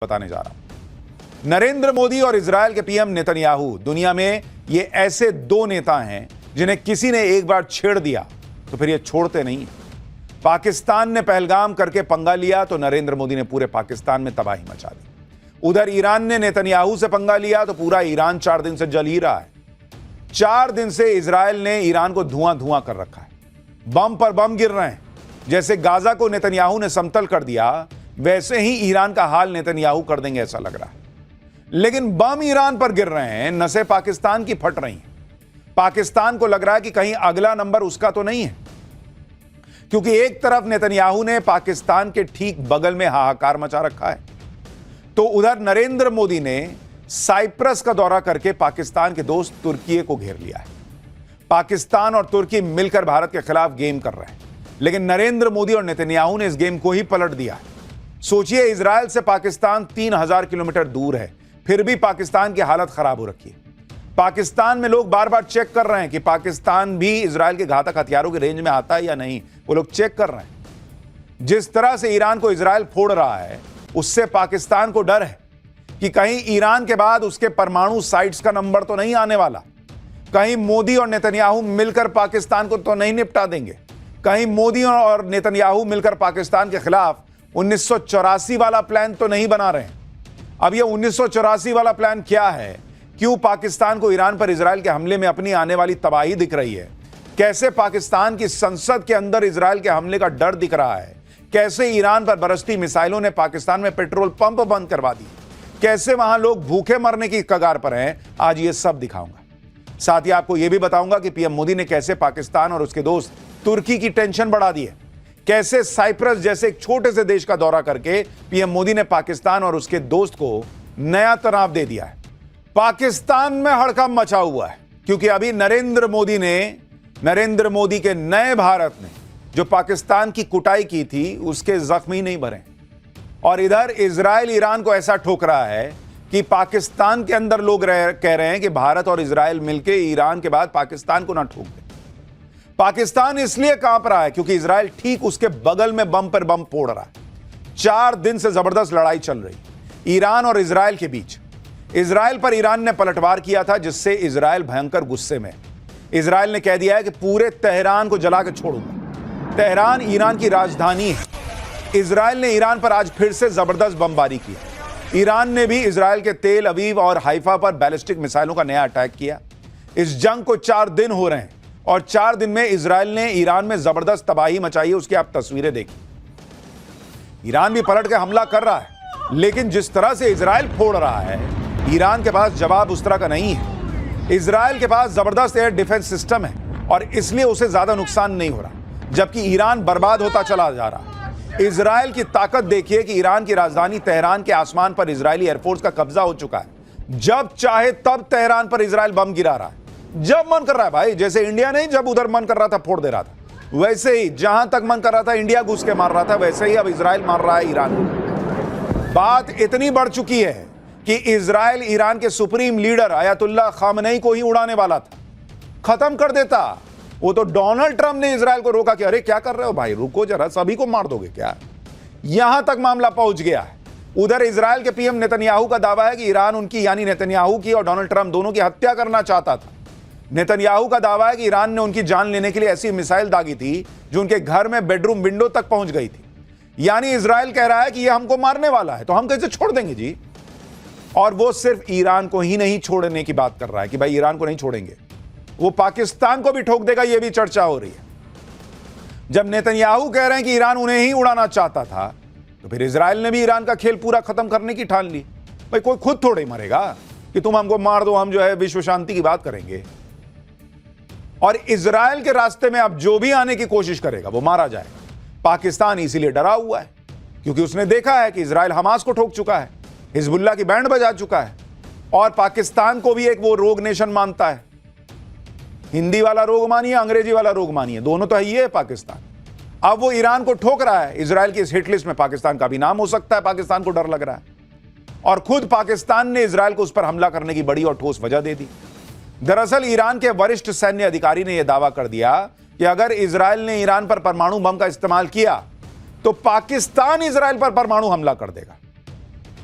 बताने जा रहा हूं। नरेंद्र मोदी और इजरायल के पीएम नेतन्याहू दुनिया में ये ऐसे दो नेता हैं जिन्हें किसी ने एक बार छेड़ दिया तो फिर ये छोड़ते नहीं हैं। पाकिस्तान ने पहलगाम करके पंगा लिया तो नरेंद्र मोदी ने पूरे पाकिस्तान में तबाही मचा दी। उधर ईरान ने नेतन्याहू से पंगा लिया तो पूरा ईरान 4 दिन से जल ही रहा है। 4 दिन से इजरायल ने ईरान को धुआं धुआं कर रखा है। बम पर बम गिर रहे हैं। जैसे गाजा को नेतन्याहू ने समतल कर दिया वैसे ही ईरान का हाल नेतन्याहू कर देंगे ऐसा लग रहा है। लेकिन बम ईरान पर गिर रहे हैं, नसें पाकिस्तान की फट रही हैं। पाकिस्तान को लग रहा है कि कहीं अगला नंबर उसका तो नहीं है, क्योंकि एक तरफ नेतन्याहू ने पाकिस्तान के ठीक बगल में हाहाकार मचा रखा है, तो उधर नरेंद्र मोदी ने साइप्रस का दौरा करके पाकिस्तान के दोस्त तुर्की को घेर लिया है। पाकिस्तान और तुर्की मिलकर भारत के खिलाफ गेम कर रहे हैं, लेकिन नरेंद्र मोदी और नेतन्याहू ने इस गेम को ही पलट दिया है। सोचिए, इजरायल से पाकिस्तान 3000 किलोमीटर दूर है, फिर भी पाकिस्तान की हालत खराब हो रखी है। पाकिस्तान में लोग बार बार चेक कर रहे हैं कि पाकिस्तान भी इजरायल के घातक हथियारों की रेंज में आता है या नहीं। वो लोग चेक कर रहे हैं। जिस तरह से ईरान को इजरायल फोड़ रहा है, उससे पाकिस्तान को डर है कि कहीं ईरान के बाद उसके परमाणु साइट्स का नंबर तो नहीं आने वाला। कहीं मोदी और नेतन्याहू मिलकर पाकिस्तान को तो नहीं निपटा देंगे। कहीं मोदी और नेतन्याहू मिलकर पाकिस्तान के खिलाफ 1984 वाला प्लान तो नहीं बना रहे हैं। अब ये 1984 वाला प्लान क्या है? क्यों पाकिस्तान को ईरान पर इजरायल के हमले में अपनी आने वाली तबाही दिख रही है? कैसे पाकिस्तान की संसद के अंदर इजरायल के हमले का डर दिख रहा है? कैसे ईरान पर बरसती मिसाइलों ने पाकिस्तान में पेट्रोल पंप बंद करवा दिए? कैसे वहां लोग भूखे मरने की कगार पर हैं? आज ये सब दिखाऊंगा। साथ ही आपको यह भी बताऊंगा कि पीएम मोदी ने कैसे पाकिस्तान और उसके दोस्त तुर्की की टेंशन बढ़ा दी है। कैसे साइप्रस जैसे एक छोटे से देश का दौरा करके पीएम मोदी ने पाकिस्तान और उसके दोस्त को नया तनाव दे दिया है। पाकिस्तान में हड़कंप मचा हुआ है, क्योंकि अभी नरेंद्र मोदी के नए भारत ने जो पाकिस्तान की कुटाई की थी उसके जख्म ही नहीं भरे। और इधर इजरायल ईरान को ऐसा ठोक रहा है कि पाकिस्तान के अंदर लोग कह रहे हैं कि भारत और इजरायल मिलकर ईरान के बाद पाकिस्तान को ना ठोक दे। पाकिस्तान इसलिए कांप रहा है क्योंकि इजरायल ठीक उसके बगल में बम पर बम फोड़ रहा है। 4 दिन से जबरदस्त लड़ाई चल रही ईरान और इजरायल के बीच। इजरायल पर ईरान ने पलटवार किया था, जिससे इजरायल भयंकर गुस्से में। इजरायल ने कह दिया है कि पूरे तेहरान को जला के छोड़ूंगा। तेहरान ईरान की राजधानी है। इजरायल ने ईरान पर आज फिर से जबरदस्त बमबारी की। ईरान ने भी इजरायल के तेल अवीव और हाइफा पर बैलिस्टिक मिसाइलों का नया अटैक किया। इस जंग को 4 दिन हो रहे हैं और 4 दिन में इजरायल ने ईरान में जबरदस्त तबाही मचाई है। उसकी आप तस्वीरें देखिए। ईरान भी पलट के हमला कर रहा है, लेकिन जिस तरह से इजरायल फोड़ रहा है, ईरान के पास जवाब उस तरह का नहीं है। इजरायल के पास जबरदस्त एयर डिफेंस सिस्टम है और इसलिए उसे ज्यादा नुकसान नहीं हो रहा, जबकि ईरान बर्बाद होता चला जा रहा है। इजरायल की ताकत देखिए कि ईरान की राजधानी तेहरान के आसमान पर इजरायली एयरफोर्स का कब्जा हो चुका है। जब चाहे तब तेहरान पर इजरायल बम गिरा रहा है, जब मन कर रहा है। भाई, जैसे इंडिया नहीं जब उधर मन कर रहा था फोड़ दे रहा था, वैसे ही जहां तक मन कर रहा था इंडिया घुस के मार रहा था, वैसे ही अब इजरायल मार रहा है ईरान को। बात इतनी बढ़ चुकी है कि इजरायल ईरान के सुप्रीम लीडर अयतुल्लाह खामनेई को ही उड़ाने वाला था, खत्म कर देता। वो तो डोनाल्ड ट्रंप ने इजरायल को रोका कि अरे क्या कर रहे हो भाई, रुको जरा, सभी को मार दोगे क्या? यहां तक मामला पहुंच गया है। उधर इजरायल के पीएम नेतन्याहू का दावा है कि ईरान उनकी, यानी नेतन्याहू की और डोनाल्ड ट्रंप दोनों की हत्या करना चाहता था। नेतन्याहू का दावा है कि ईरान ने उनकी जान लेने के लिए ऐसी मिसाइल दागी थी जो उनके घर में बेडरूम विंडो तक पहुंच गई थी। यानी इजरायल कह रहा है कि यह हमको मारने वाला है, तो हम कैसे छोड़ देंगे जी? और वो सिर्फ ईरान को ही नहीं छोड़ने की बात कर रहा है कि भाई ईरान को नहीं छोड़ेंगे, वो पाकिस्तान को भी ठोक देगा, यह भी चर्चा हो रही है। जब नेतन्याहू कह रहे हैं कि ईरान उन्हें ही उड़ाना चाहता था, तो फिर इजरायल ने भी ईरान का खेल पूरा खत्म करने की ठान ली। भाई, कोई खुद थोड़े मरेगा कि तुम हमको मार दो, हम जो है विश्व शांति की बात करेंगे। और इजरायल के रास्ते में अब जो भी आने की कोशिश करेगा वो मारा जाएगा। पाकिस्तान इसीलिए डरा हुआ है क्योंकि उसने देखा है कि इजरायल हमास को ठोक चुका है, हिजबुल्लाह की बैंड बजा चुका है, और पाकिस्तान को भी एक वो रोग नेशन मानता है। हिंदी वाला रोग मानिए, अंग्रेजी वाला रोग मानिए, दोनों तो है ये है पाकिस्तान। अब वो ईरान को ठोक रहा है। इजरायल की इस हिट लिस्ट में पाकिस्तान का भी नाम हो सकता है। पाकिस्तान को डर लग रहा है और खुद पाकिस्तान ने इजरायल को उस पर हमला करने की बड़ी और ठोस वजह दे दी। दरअसल ईरान के वरिष्ठ सैन्य अधिकारी ने यह दावा कर दिया कि अगर इजरायल ने ईरान पर परमाणु बम का इस्तेमाल किया तो पाकिस्तान इजरायल पर परमाणु हमला कर देगा।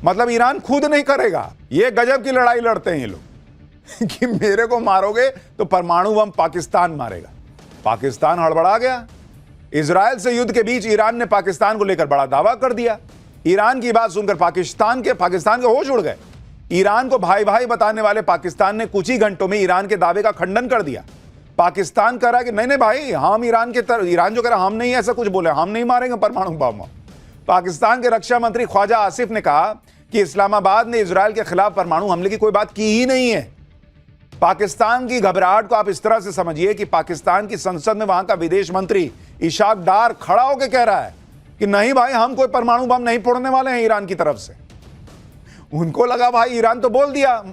मतलब ईरान खुद नहीं करेगा। ये गजब की लड़ाई लड़ते हैं ये लोग कि मेरे को मारोगे तो परमाणु बम पाकिस्तान मारेगा। पाकिस्तान हड़बड़ा गया। इजराइल से युद्ध के बीच ईरान ने पाकिस्तान को लेकर बड़ा दावा कर दिया। ईरान की बात सुनकर पाकिस्तान के होश उड़ गए। ईरान को भाई भाई बताने वाले पाकिस्तान ने कुछ ही घंटों में ईरान के दावे का खंडन कर दिया। पाकिस्तान कह रहा है कि नहीं भाई, हम ईरान जो कह रहा हम नहीं ऐसा कुछ बोले, हम नहीं मारेंगे परमाणु बम। पाकिस्तान के रक्षा मंत्री ख्वाजा आसिफ ने कहा कि इस्लामाबाद ने इजराइल के खिलाफ परमाणु हमले की कोई बात की ही नहीं है। पाकिस्तान की घबराहट को आप इस तरह से समझिए कि पाकिस्तान की संसद में वहां का विदेश मंत्री इशाक डार खड़ा होकर कह रहा है कि नहीं भाई, हम कोई परमाणु बम नहीं फोड़ने वाले हैं ईरान की तरफ से। उनको लगा भाई ईरान तो बोल दिया,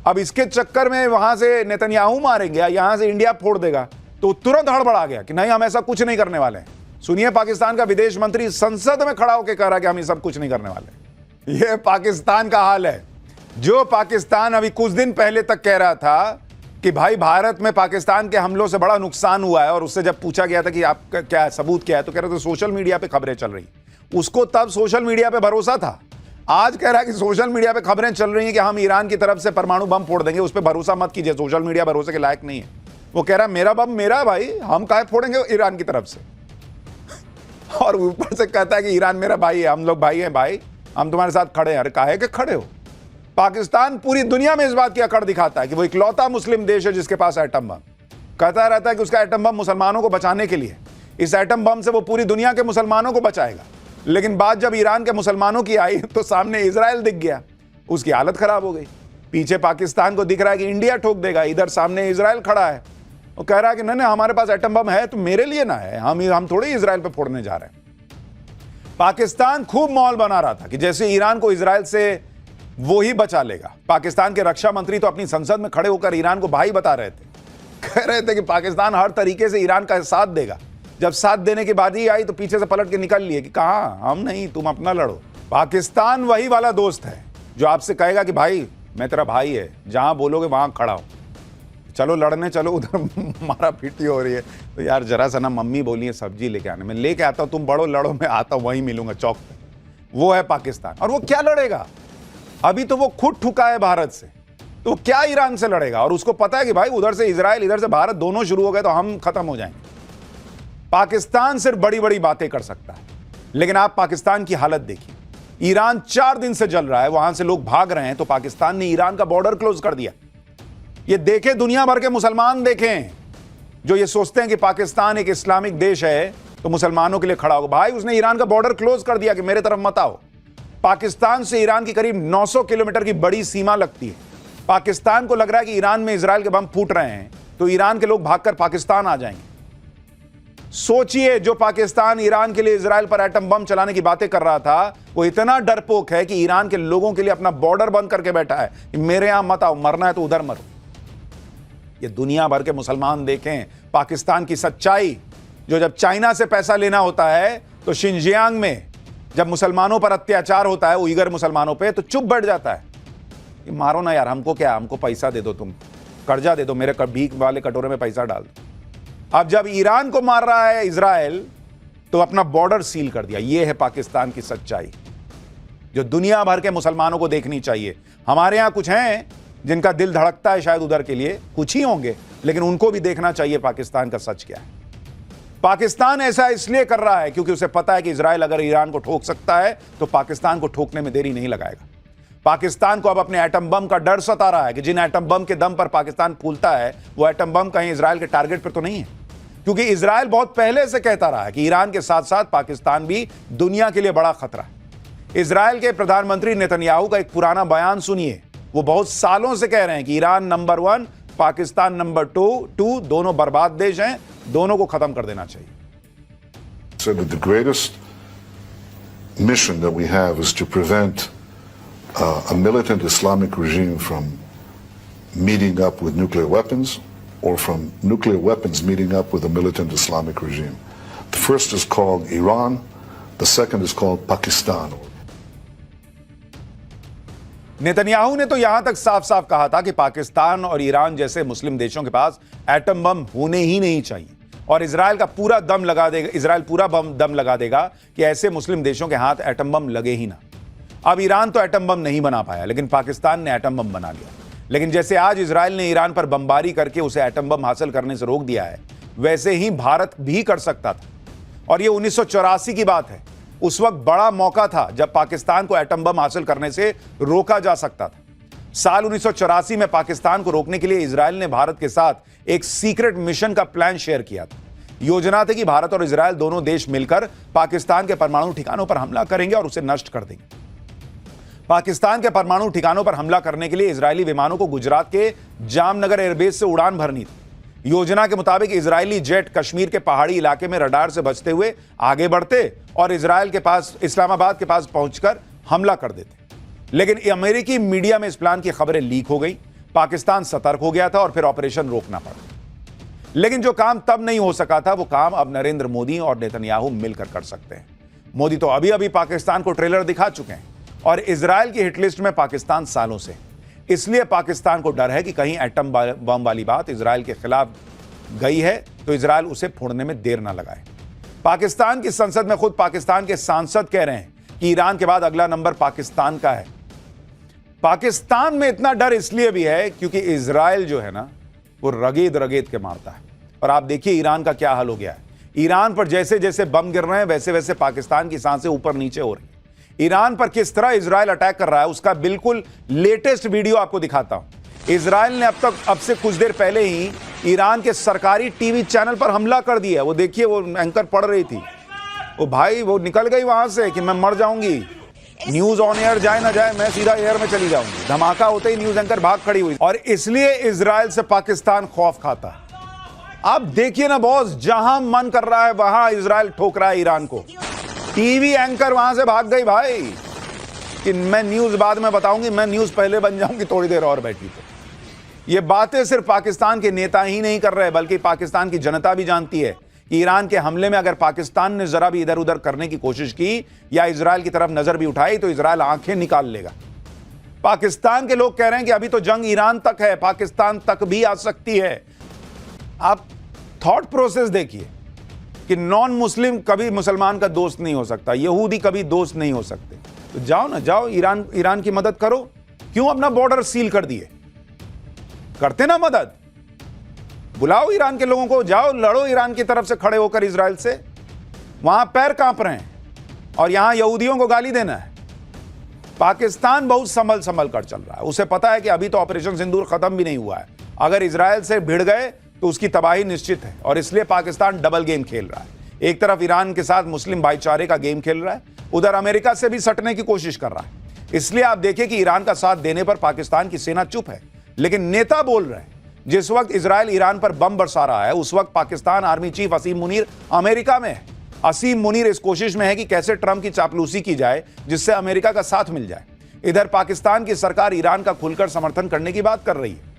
अब इसके चक्कर में वहां से नेतन्याहू मारेंगे या यहां से इंडिया फोड़ देगा, तो तुरंत हड़बड़ा गया कि नहीं, हम ऐसा कुछ नहीं करने वाले हैं। सुनिए, पाकिस्तान का विदेश मंत्री संसद में खड़ा होकर कह रहा है कि हम ये सब कुछ नहीं करने वाले। ये पाकिस्तान का हाल है। जो पाकिस्तान अभी कुछ दिन पहले तक कह रहा था कि भाई भारत में पाकिस्तान के हमलों से बड़ा नुकसान हुआ है, और उससे जब पूछा गया था कि आपका क्या सबूत क्या है, तो कह रहे थे सोशल मीडिया पे खबरें चल रही। उसको तब सोशल मीडिया पे भरोसा था। आज कह रहा है कि सोशल मीडिया पे खबरें चल रही हैं कि हम ईरान की तरफ से परमाणु बम फोड़ देंगे, उस पर भरोसा मत कीजिए, सोशल मीडिया भरोसे के लायक नहीं है। वो कह रहा है मेरा बम मेरा भाई, हम काहे फोड़ेंगे ईरान की तरफ से। और ऊपर से कहता है कि ईरान मेरा भाई है, हम लोग भाई हैं भाई, हम तुम्हारे साथ खड़े हैं। अरे काहे के खड़े हो? पाकिस्तान पूरी दुनिया में इस बात की अकड़ दिखाता है कि वो इकलौता मुस्लिम देश है जिसके पास एटम बम। कहता रहता है कि उसका एटम बम मुसलमानों को बचाने के लिए, इस एटम बम से वो पूरी दुनिया के मुसलमानों को बचाएगा। लेकिन बात जब ईरान के मुसलमानों की आई तो सामने इजराइल दिख गया, उसकी हालत खराब हो गई। पीछे पाकिस्तान को दिख रहा है कि इंडिया ठोक देगा, इधर सामने इजराइल खड़ा है, वो कह रहा है कि नहीं हमारे पास एटम बम है तो मेरे लिए ना है, हम थोड़ी इजराइल पे फोड़ने जा रहे हैं। पाकिस्तान खूब माहौल बना रहा था कि जैसे ईरान को इजराइल से वो ही बचा लेगा। पाकिस्तान के रक्षा मंत्री तो अपनी संसद में खड़े होकर ईरान को भाई बता रहे थे, कह रहे थे कि पाकिस्तान हर तरीके से ईरान का साथ देगा। जब साथ देने की बारी आई तो पीछे से पलट के निकल लिए कि कहां, हम नहीं, तुम अपना लड़ो। पाकिस्तान वही वाला दोस्त है जो आपसे कहेगा कि भाई मैं तेरा भाई है, जहां बोलोगे वहां खड़ा हो, चलो लड़ने चलो, उधर मारा पीटी हो रही है तो यार जरा सा ना मम्मी बोली है सब्जी लेके आने, मैं लेके आता हूं, तुम बढ़ो लड़ो, मैं आता हूं, वहीं मिलूंगा चौक पे। वो है पाकिस्तान। और वो क्या लड़ेगा? अभी तो वो खुद ठुका है भारत से, तो वो क्या ईरान से लड़ेगा? और उसको पता है कि भाई उधर से इजराइल इधर से भारत दोनों शुरू हो गए तो हम खत्म हो जाएंगे। पाकिस्तान सिर्फ बड़ी बड़ी बातें कर सकता है, लेकिन आप पाकिस्तान की हालत देखिए। ईरान 4 दिन से जल रहा है, वहां से लोग भाग रहे हैं, तो पाकिस्तान ने ईरान का बॉर्डर क्लोज कर दिया। ये देखे दुनिया भर के मुसलमान देखें जो ये सोचते हैं कि पाकिस्तान एक इस्लामिक देश है तो मुसलमानों के लिए खड़ा होगा। भाई उसने ईरान का बॉर्डर क्लोज कर दिया कि मेरे तरफ मत आओ। पाकिस्तान से ईरान की करीब 900 किलोमीटर की बड़ी सीमा लगती है। पाकिस्तान को लग रहा है कि ईरान में इजराइल के बम फूट रहे हैं तो ईरान के लोग भागकर पाकिस्तान आ जाएंगे। सोचिए, जो पाकिस्तान ईरान के लिए इजराइल पर एटम बम चलाने की बातें कर रहा था, वो इतना डरपोक है कि ईरान के लोगों के लिए अपना बॉर्डर बंद करके बैठा है कि मेरे यहां मत आओ, मरना है तो उधर मरो। ये दुनिया भर के मुसलमान देखें पाकिस्तान की सच्चाई। जो जब चाइना से पैसा लेना होता है तो शिनजियांग में जब मुसलमानों पर अत्याचार होता है, उइगर मुसलमानों पे, तो चुप बैठ जाता है कि मारो ना यार, हमको क्या, हमको पैसा दे दो, तुम कर्जा दे दो, मेरे भीख वाले कटोरे में पैसा डाल दो। अब जब ईरान को मार रहा है इजराइल तो अपना बॉर्डर सील कर दिया। यह है पाकिस्तान की सच्चाई जो दुनिया भर के मुसलमानों को देखनी चाहिए। हमारे यहां कुछ हैं जिनका दिल धड़कता है शायद उधर के लिए, कुछ ही होंगे, लेकिन उनको भी देखना चाहिए पाकिस्तान का सच क्या है। पाकिस्तान ऐसा इसलिए कर रहा है क्योंकि उसे पता है कि इजराइल अगर ईरान को ठोक सकता है तो पाकिस्तान को ठोकने में देरी नहीं लगाएगा। पाकिस्तान को अब अपने एटम बम का डर सता रहा है कि जिन एटम बम के दम पर पाकिस्तान फूलता है वो एटम बम कहीं इजराइल के टारगेट पर तो नहीं है, क्योंकि इजराइल बहुत पहले से कहता रहा है कि ईरान के साथ साथ पाकिस्तान भी दुनिया के लिए बड़ा खतरा है। इजराइल के प्रधानमंत्री नेतन्याहू का एक पुराना बयान सुनिए। वो बहुत सालों से कह रहे हैं कि ईरान नंबर 1, पाकिस्तान नंबर 2, दोनों बर्बाद देश हैं, दोनों को खत्म कर देना चाहिए। So the greatest mission that we have is to prevent a militant Islamic regime from meeting up with nuclear weapons or from nuclear weapons meeting up with a militant Islamic regime. The first is called Iran, the second is called Pakistan. Netanyahu ने तो यहां तक साफ साफ कहा था कि पाकिस्तान और ईरान जैसे मुस्लिम देशों के पास एटम बम होने ही नहीं चाहिए, और इजराइल पूरा दम लगा देगा कि ऐसे मुस्लिम देशों के हाथ एटम बम लगे ही ना। अब ईरान तो एटम बम नहीं बना पाया, लेकिन पाकिस्तान ने एटम बम बना लिया। लेकिन जैसे आज इजराइल ने ईरान पर बमबारी करके उसे एटम बम हासिल करने से रोक दिया है, वैसे ही भारत भी कर सकता था। और यह 1984 की बात है। उस वक्त बड़ा मौका था जब पाकिस्तान को एटम बम हासिल करने से रोका जा सकता था। साल 1984 में पाकिस्तान को रोकने के लिए इजराइल ने भारत के साथ एक सीक्रेट मिशन का प्लान शेयर किया था। योजना थी कि भारत और इजराइल दोनों देश मिलकर पाकिस्तान के परमाणु ठिकानों पर हमला करेंगे और उसे नष्ट कर देंगे। पाकिस्तान के परमाणु ठिकानों पर हमला करने के लिए इजरायली विमानों को गुजरात के जामनगर एयरबेस से उड़ान भरनी थी। योजना के मुताबिक इजरायली जेट कश्मीर के पहाड़ी इलाके में रडार से बचते हुए आगे बढ़ते और इस्लामाबाद के पास पहुंचकर हमला कर देते। लेकिन अमेरिकी मीडिया में इस प्लान की खबरें लीक हो गई। पाकिस्तान सतर्क हो गया था और फिर ऑपरेशन रोकना पड़ा। लेकिन जो काम तब नहीं हो सका था, वो काम अब नरेंद्र मोदी और नेतन्याहू मिलकर कर सकते हैं। मोदी तो अभी अभी पाकिस्तान को ट्रेलर दिखा चुके हैं और इजराइल की हिटलिस्ट में पाकिस्तान सालों से। इसलिए पाकिस्तान को डर है कि कहीं एटम बम वाली बात इजराइल के खिलाफ गई है तो इजराइल उसे फोड़ने में देर ना लगाए। पाकिस्तान की संसद में खुद पाकिस्तान के सांसद कह रहे हैं कि ईरान के बाद अगला नंबर पाकिस्तान का है। पाकिस्तान में इतना डर इसलिए भी है क्योंकि इजराइल जो है ना, वो रगेद रगेद के मारता है। और आप देखिए ईरान का क्या हाल हो गया है। ईरान पर जैसे जैसे बम गिर रहे हैं, वैसे वैसे पाकिस्तान की सांसें ऊपर नीचे हो रही हैं। ईरान पर किस तरह इजराइल अटैक कर रहा है, उसका बिल्कुल लेटेस्ट वीडियो आपको दिखाता हूं। इजराइल ने अब से कुछ देर पहले ही ईरान के सरकारी टीवी चैनल पर हमला कर दिया। वो देखिए, वो एंकर पढ़ रही थी, वो भाई वो निकल गई वहां से कि मैं मर जाऊंगी, न्यूज ऑन एयर जाए ना जाए, मैं सीधा एयर में चली जाऊंगी। धमाका होते ही न्यूज एंकर भाग खड़ी हुई। और इसलिए इजराइल से पाकिस्तान खौफ खाता है। अब देखिए ना बॉस, जहां मन कर रहा है वहां इजराइल ठोक रहा है ईरान को। टीवी एंकर वहां से भाग गई भाई कि मैं न्यूज बाद में बताऊंगी, मैं न्यूज पहले बन जाऊंगी, थोड़ी देर और बैठी। तो ये बातें सिर्फ पाकिस्तान के नेता ही नहीं कर रहे, बल्कि पाकिस्तान की जनता भी जानती है कि ईरान के हमले में अगर पाकिस्तान ने जरा भी इधर उधर करने की कोशिश की या इजराइल की तरफ नजर भी उठाई तो इजराइल आंखें निकाल लेगा। पाकिस्तान के लोग कह रहे हैं कि अभी तो जंग ईरान तक है, पाकिस्तान तक भी आ सकती है। आप थॉट प्रोसेस देखिए कि नॉन मुस्लिम कभी मुसलमान का दोस्त नहीं हो सकता, यहूदी कभी दोस्त नहीं हो सकते। तो जाओ ना, जाओ ईरान की मदद करो। क्यों अपना बॉर्डर सील कर दिए? करते ना मदद, बुलाओ ईरान के लोगों को, जाओ लड़ो ईरान की तरफ से खड़े होकर इजराइल से। वहां पैर कांप रहे हैं और यहां यहूदियों को गाली देना है। पाकिस्तान बहुत संभल कर चल रहा है। उसे पता है कि अभी तो ऑपरेशन सिंदूर खत्म भी नहीं हुआ है। अगर इजराइल से भिड़ गए तो उसकी तबाही निश्चित है। और इसलिए पाकिस्तान डबल गेम खेल रहा है। एक तरफ ईरान के साथ मुस्लिम भाईचारे का गेम खेल रहा है, उधर अमेरिका से भी सटने की कोशिश कर रहा है। इसलिए आप देखिए कि ईरान का साथ देने पर पाकिस्तान की सेना चुप है, लेकिन नेता बोल रहे हैं। जिस वक्त इजराइल ईरान पर बम बरसा रहा है, उस वक्त पाकिस्तान आर्मी चीफ असीम मुनीर अमेरिका में है। असीम मुनीर इस कोशिश में है कि कैसे ट्रंप की चापलूसी की जाए जिससे अमेरिका का साथ मिल जाए। इधर पाकिस्तान की सरकार ईरान का खुलकर समर्थन करने की बात कर रही है,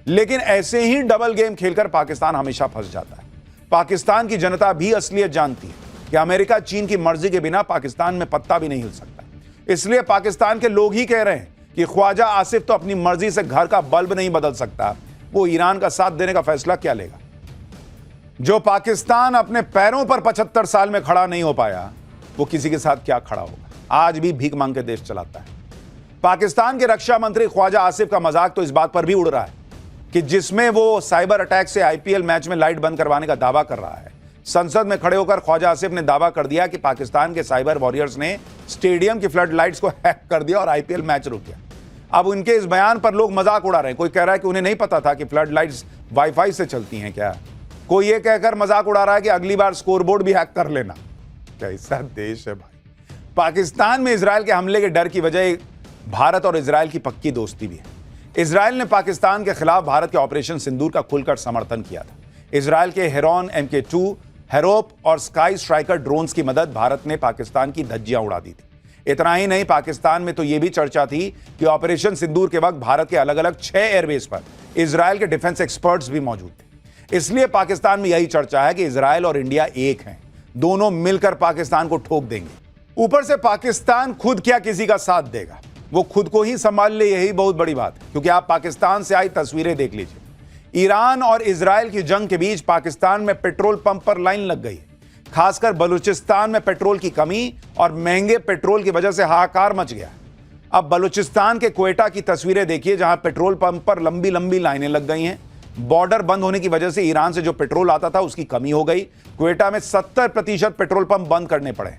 लेकिन ऐसे ही डबल गेम खेलकर पाकिस्तान हमेशा फंस जाता है। पाकिस्तान की जनता भी असलियत जानती है कि अमेरिका चीन की मर्जी के बिना पाकिस्तान में पत्ता भी नहीं हिल सकता। इसलिए पाकिस्तान के लोग ही कह रहे हैं कि ख्वाजा आसिफ तो अपनी मर्जी से घर का बल्ब नहीं बदल सकता, वो ईरान का साथ देने का फैसला क्या लेगा? जो पाकिस्तान अपने पैरों पर 75 साल में खड़ा नहीं हो पाया, वो किसी के साथ क्या खड़ा होगा? आज भी भीख मांग के देश चलाता है। पाकिस्तान के रक्षा मंत्री ख्वाजा आसिफ का मजाक तो इस बात पर भी उड़ रहा है कि जिसमें वो साइबर अटैक से आईपीएल मैच में लाइट बंद करवाने का दावा कर रहा है। संसद में खड़े होकर ख्वाजा आसिफ ने दावा कर दिया कि पाकिस्तान के साइबर वॉरियर्स ने स्टेडियम की फ्लड लाइट्स को हैक कर दिया और आईपीएल मैच रुक गया। अब उनके इस बयान पर लोग मजाक उड़ा रहे हैं। कोई कह रहा है कि उन्हें नहीं पता था कि फ्लड लाइट्स वाईफाई से चलती हैं क्या। कोई ये कहकर मजाक उड़ा रहा है कि अगली बार स्कोरबोर्ड भी हैक कर लेना। कैसा देश है भाई। पाकिस्तान में इजराइल के हमले के डर की वजह भारत और इजराइल की पक्की दोस्ती भी है। इजराइल ने पाकिस्तान के खिलाफ भारत के ऑपरेशन सिंदूर का खुलकर समर्थन किया था। इजराइल के हेरॉन MK2, हेरोप और स्काई स्ट्राइकर ड्रोन्स की मदद भारत ने पाकिस्तान की धज्जियां उड़ा दी थी। इतना ही नहीं, पाकिस्तान में तो यह भी चर्चा थी कि ऑपरेशन सिंदूर के वक्त भारत के अलग अलग 6 एयरबेस पर इजराइल के डिफेंस एक्सपर्ट्स भी मौजूद थे। इसलिए पाकिस्तान में यही चर्चा है कि इजराइल और इंडिया एक हैं, दोनों मिलकर पाकिस्तान को ठोक देंगे। ऊपर से पाकिस्तान खुद क्या किसी का साथ देगा, वो खुद को ही संभाल ले, यही बहुत बड़ी बात है। क्योंकि आप पाकिस्तान से आई तस्वीरें देख लीजिए। ईरान और इजराइल की जंग के बीच पाकिस्तान में पेट्रोल पंप पर लाइन लग गई है। खासकर बलूचिस्तान में पेट्रोल की कमी और महंगे पेट्रोल की वजह से हाहाकार मच गया। अब बलूचिस्तान के क्वेटा की तस्वीरें देखिए, जहां पेट्रोल पंप पर लंबी लंबी लाइनें लग गई हैं। बॉर्डर बंद होने की वजह से ईरान से जो पेट्रोल आता था उसकी कमी हो गई। क्वेटा में 70% पेट्रोल पंप बंद करने पड़े।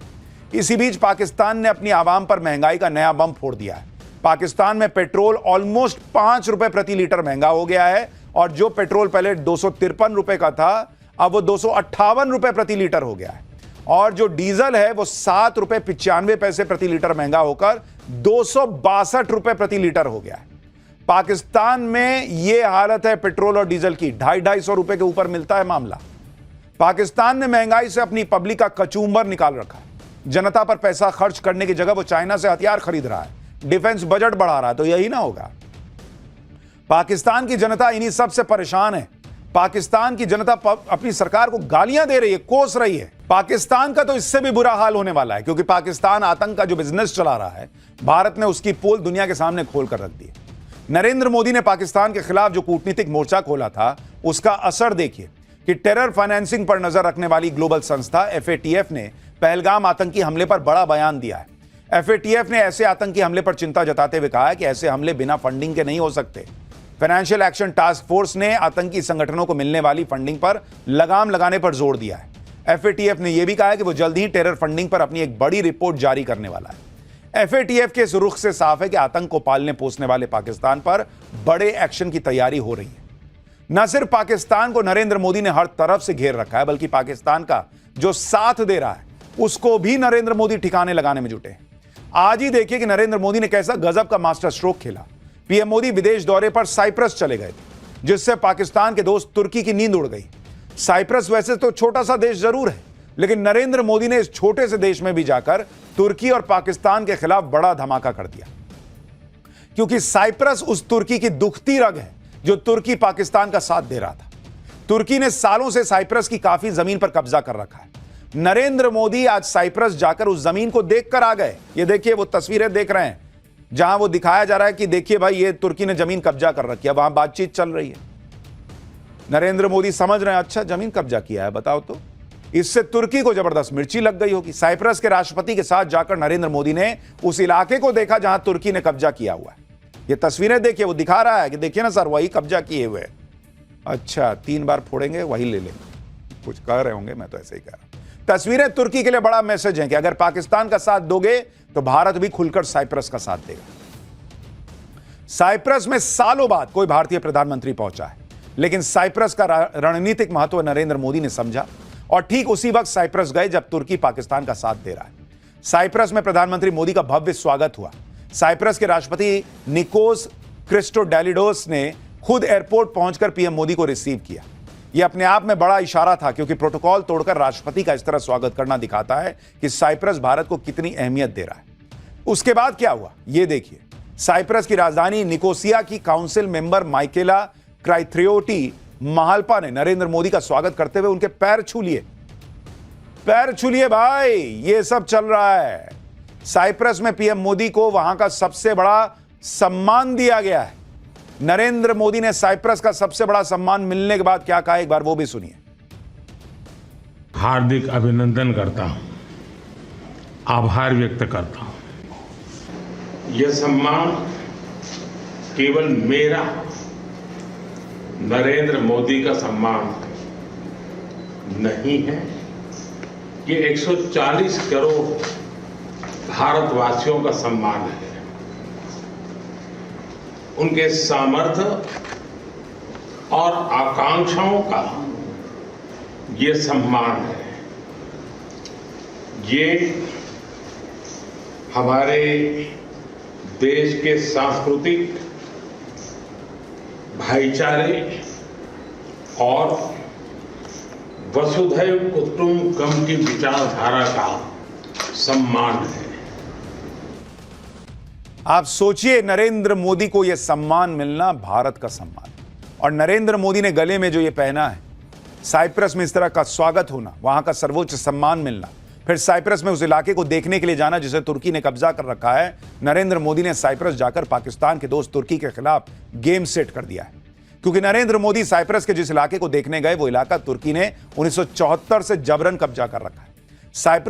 इसी बीच पाकिस्तान ने अपनी आवाम पर महंगाई का नया बम फोड़ दिया है। पाकिस्तान में पेट्रोल ऑलमोस्ट 5 रुपए प्रति लीटर महंगा हो गया है और जो पेट्रोल पहले 253 रुपए का था अब वो 258 रुपए प्रति लीटर हो गया है और जो डीजल है वो 7 रुपए 95 पैसे प्रति लीटर महंगा होकर 262 रुपए प्रति लीटर हो गया है। पाकिस्तान में यह हालत है पेट्रोल और डीजल की, 250-250 रुपए के ऊपर मिलता है मामला। पाकिस्तान ने महंगाई से अपनी पब्लिक का कचूमर निकाल रखा है। जनता पर पैसा खर्च करने की जगह वो चाइना से हथियार खरीद रहा है, डिफेंस बजट बढ़ा रहा है, तो यही ना होगा। पाकिस्तान की जनता इन्हीं सब से परेशान है। पाकिस्तान की जनता अपनी सरकार को गालियां दे रही है, कोस रही है। पाकिस्तान का तो इससे भी बुरा हाल होने वाला है, क्योंकि पाकिस्तान आतंक का जो बिजनेस चला रहा है, भारत ने उसकी पोल दुनिया के सामने खोल कर रख दी है। नरेंद्र मोदी ने पाकिस्तान के खिलाफ जो कूटनीतिक मोर्चा खोला था, उसका असर देखिए कि टेरर फाइनेंसिंग पर नजर रखने वाली ग्लोबल संस्था FATF ने पहलगाम आतंकी हमले पर बड़ा बयान दिया है। FATF ने ऐसे आतंकी हमले पर चिंता जताते हुए कहा है कि ऐसे हमले बिना फंडिंग के नहीं हो सकते। फाइनेंशियल एक्शन टास्क फोर्स ने आतंकी संगठनों को मिलने वाली फंडिंग पर लगाम लगाने पर जोर दिया है। FATF ने यह भी कहा है कि वो जल्द ही टेरर फंडिंग पर अपनी एक बड़ी रिपोर्ट जारी करने वाला है। FATF के इस रुख से साफ है कि आतंक को पालने पोसने वाले पाकिस्तान पर बड़े एक्शन की तैयारी हो रही है। न सिर्फ पाकिस्तान को नरेंद्र मोदी ने हर तरफ से घेर रखा है, बल्कि पाकिस्तान का जो साथ दे रहा है उसको भी नरेंद्र मोदी ठिकाने लगाने में जुटे हैं। आज ही देखिए कि नरेंद्र मोदी ने कैसा गजब का मास्टर स्ट्रोक खेला। पीएम मोदी विदेश दौरे पर साइप्रस चले गए थे, जिससे पाकिस्तान के दोस्त तुर्की की नींद उड़ गई। साइप्रस वैसे तो छोटा सा देश जरूर है, लेकिन नरेंद्र मोदी ने इस छोटे से देश में भी जाकर तुर्की और पाकिस्तान के खिलाफ बड़ा धमाका कर दिया, क्योंकि साइप्रस उस तुर्की की दुखती रग है जो तुर्की पाकिस्तान का साथ दे रहा था। तुर्की ने सालों से साइप्रस की काफी जमीन पर कब्जा कर रखा है। नरेंद्र मोदी आज साइप्रस जाकर उस जमीन को देखकर आ गए। ये देखिए, वो तस्वीरें देख रहे हैं जहां वो दिखाया जा रहा है कि देखिए भाई, ये तुर्की ने जमीन कब्जा कर रखी है, वहां बातचीत चल रही है। नरेंद्र मोदी समझ रहे हैं, अच्छा जमीन कब्जा किया है, बताओ तो। इससे तुर्की को जबरदस्त मिर्ची लग गई होगी। साइप्रस के राष्ट्रपति के साथ जाकर नरेंद्र मोदी ने उस इलाके को देखा जहां तुर्की ने कब्जा किया हुआ है। ये तस्वीरें देखिए, वो दिखा रहा है कि देखिए ना सर, वही कब्जा किए हुए। अच्छा, 3 बार फोड़ेंगे वही ले लेंगे, कुछ कह रहे होंगे, मैं तो ऐसे ही कह रहा हूं। तस्वीरें तुर्की के लिए बड़ा मैसेज है कि अगर पाकिस्तान का साथ दोगे तो भारत भी खुलकर साइप्रस का साथ देगा। साइप्रस में सालों बाद कोई भारतीय प्रधानमंत्री पहुंचा है, लेकिन साइप्रस का रणनीतिक महत्व नरेंद्र मोदी ने समझा और ठीक उसी वक्त साइप्रस गए जब तुर्की पाकिस्तान का साथ दे रहा है। साइप्रस में प्रधानमंत्री मोदी का भव्य स्वागत हुआ। साइप्रस के राष्ट्रपति निकोस क्रिस्टोडेलिडोस ने खुद एयरपोर्ट पहुंचकर पीएम मोदी को रिसीव किया। यह अपने आप में बड़ा इशारा था, क्योंकि प्रोटोकॉल तोड़कर राष्ट्रपति का इस तरह स्वागत करना दिखाता है कि साइप्रस भारत को कितनी अहमियत दे रहा है। उसके बाद क्या हुआ, यह देखिए। साइप्रस की राजधानी निकोसिया की काउंसिल मेंबर माइकेला क्राइथ्रियोटी महाल्पा ने नरेंद्र मोदी का स्वागत करते हुए उनके पैर छू लिए। पैर छू लिए भाई, ये सब चल रहा है। साइप्रस में पीएम मोदी को वहां का सबसे बड़ा सम्मान दिया गया है। नरेंद्र मोदी ने साइप्रस का सबसे बड़ा सम्मान मिलने के बाद क्या कहा, एक बार वो भी सुनिए। हार्दिक अभिनंदन करता हूं, आभार व्यक्त करता हूं। यह सम्मान केवल मेरा, नरेंद्र मोदी का सम्मान नहीं है, ये 140 करोड़ भारतवासियों का सम्मान है। उनके सामर्थ्य और आकांक्षाओं का ये सम्मान है। ये हमारे देश के सांस्कृतिक भाईचारे और वसुधैव कुटुंबकम की विचारधारा का सम्मान है। आप सोचिए, नरेंद्र मोदी को यह सम्मान मिलना, भारत का सम्मान। और नरेंद्र मोदी ने गले में जो ये पहना है, साइप्रस में इस तरह का स्वागत होना, वहां का सर्वोच्च सम्मान मिलना, फिर साइप्रस में उस इलाके को देखने के लिए जाना जिसे तुर्की ने कब्जा कर रखा है। नरेंद्र मोदी ने साइप्रस जाकर पाकिस्तान के दोस्त तुर्की के खिलाफ गेम सेट कर दिया है, क्योंकि नरेंद्र मोदी साइप्रस के जिस इलाके को देखने गए वो इलाका तुर्की ने 1974 से जबरन कब्जा कर रखा है। साइप्रस